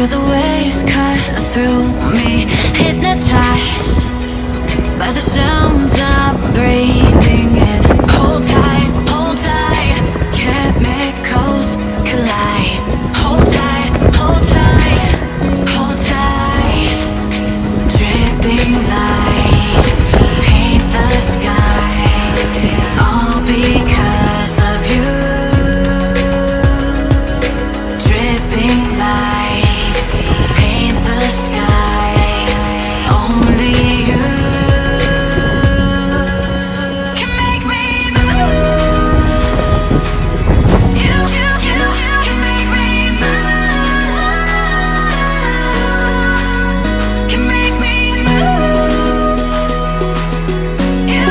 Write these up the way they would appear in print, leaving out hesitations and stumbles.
Feel the waves cut through me, hypnotized by the sounds I'm breathing in. Hold tight, chemicals collide. Hold tight, hold tight, hold tight. Dripping lights paint the skies, all because of you. Dripping lights paint the skies, only you can make me move. You can make me move. Can make me move. You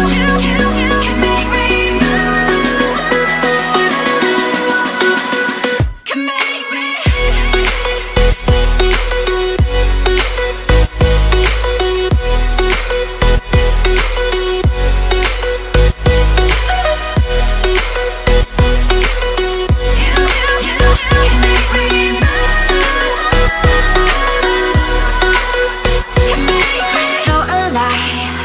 can make me move. Can make me. So alive,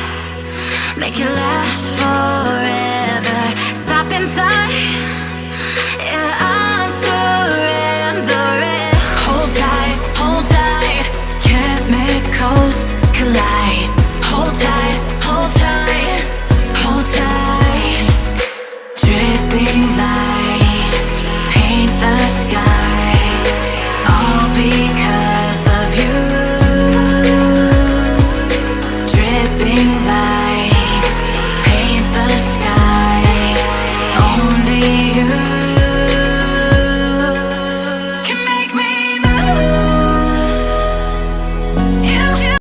make it last forever. Stop in time, yeah, I'm surrendering. Hold tight, chemicals collide. Hold tight, hold tight, hold tight. Dripping lights paint the skies, all because of you. Dripping lights paint the skies, only you.